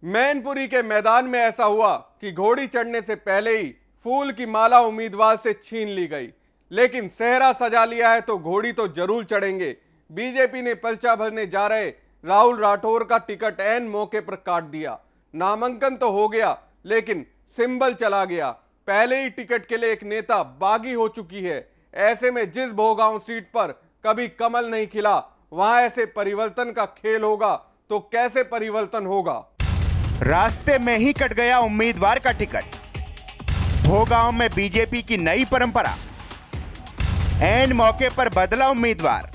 मैनपुरी के मैदान में ऐसा हुआ कि घोड़ी चढ़ने से पहले ही फूल की माला उम्मीदवार से छीन ली गई, लेकिन सेहरा सजा लिया है तो घोड़ी तो जरूर चढ़ेंगे। बीजेपी ने पर्चा भरने जा रहे राहुल राठौर का टिकट ऐन मौके पर काट दिया। नामांकन तो हो गया लेकिन सिंबल चला गया। पहले ही टिकट के लिए एक नेता बागी हो चुकी है। ऐसे में जिस भोगांव सीट पर कभी कमल नहीं खिला, वहां ऐसे परिवर्तन का खेल होगा तो कैसे परिवर्तन होगा। रास्ते में ही कट गया उम्मीदवार का टिकट। भोगांव में बीजेपी की नई परंपरा। ऐन मौके पर बदला उम्मीदवार।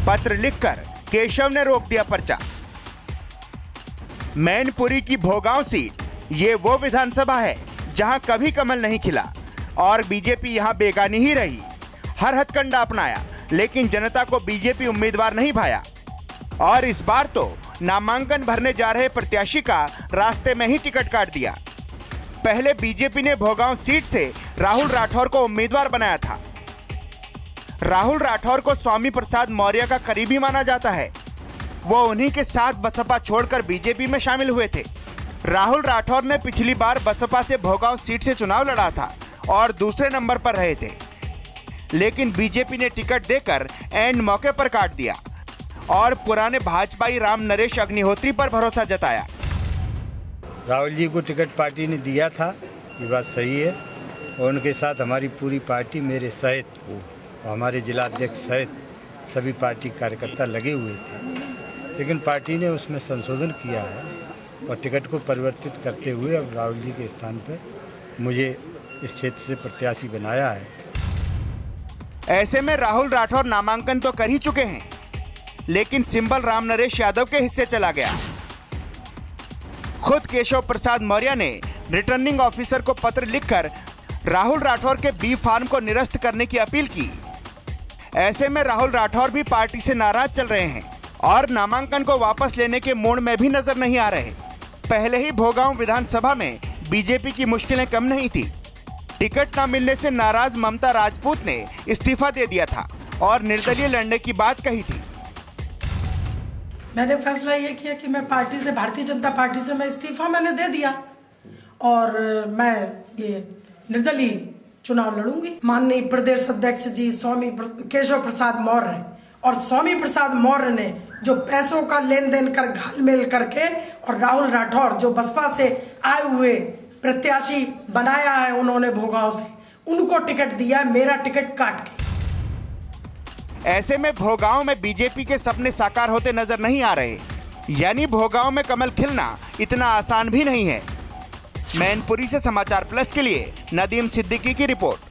पत्र लिखकर केशव ने रोक दिया पर्चा। मैनपुरी की भोगांव सीट ये वो विधानसभा है जहां कभी कमल नहीं खिला और बीजेपी यहां बेगानी ही रही। हर हथकंडा अपनाया लेकिन जनता को बीजेपी उम्मीदवार नहीं भाया। और इस बार तो नामांकन भरने जा रहे प्रत्याशी का रास्ते में ही टिकट काट दिया। पहले बीजेपी ने भोगांव सीट से राहुल राठौर को उम्मीदवार बनाया था। राहुल राठौर को स्वामी प्रसाद मौर्य का करीबी माना जाता है। वो उन्हीं के साथ बसपा छोड़कर बीजेपी में शामिल हुए थे। राहुल राठौर ने पिछली बार बसपा से भोगांव सीट से चुनाव लड़ा था और दूसरे नंबर पर रहे थे, लेकिन बीजेपी ने टिकट देकर ऐन मौके पर काट दिया और पुराने भाजपाई राम नरेश अग्निहोत्री पर भरोसा जताया। राहुल जी को टिकट पार्टी ने दिया था, ये बात सही है, और उनके साथ हमारी पूरी पार्टी मेरे सहित और हमारे जिला अध्यक्ष सहित सभी पार्टी कार्यकर्ता लगे हुए थे, लेकिन पार्टी ने उसमें संशोधन किया है और टिकट को परिवर्तित करते हुए अब राहुल जी के स्थान पर मुझे इस क्षेत्र से प्रत्याशी बनाया है। ऐसे में राहुल राठौर नामांकन तो कर ही चुके हैं, लेकिन सिंबल राम नरेश यादव के हिस्से चला गया। खुद केशव प्रसाद मौर्य ने रिटर्निंग ऑफिसर को पत्र लिखकर राहुल राठौर के बी फार्म को निरस्त करने की अपील की। ऐसे में राहुल राठौर भी पार्टी से नाराज चल रहे हैं और नामांकन को वापस लेने के मूड में भी नजर नहीं आ रहे। पहले ही भोगांव विधानसभा में बीजेपी की मुश्किलें कम नहीं थी। टिकट न मिलने से नाराज ममता राजपूत ने इस्तीफा दे दिया था और निर्दलीय लड़ने की बात कही थी। मैंने फैसला ये किया कि मैं पार्टी से, भारतीय जनता पार्टी से मैं इस्तीफा मैंने दे दिया और मैं ये निर्दलीय चुनाव लड़ूंगी। माननीय प्रदेश अध्यक्ष जी स्वामी केशव प्रसाद मौर्य और स्वामी प्रसाद मौर्य ने जो पैसों का लेन देन कर घालमेल करके और राहुल राठौर जो बसपा से आए हुए प्रत्याशी बनाया है उन्होंने भोगांव से, उनको टिकट दिया, मेरा टिकट काट के। ऐसे में भोगांव में बीजेपी के सपने साकार होते नजर नहीं आ रहे, यानी भोगांव में कमल खिलना इतना आसान भी नहीं है। मैनपुरी से समाचार प्लस के लिए नदीम सिद्दीकी की रिपोर्ट।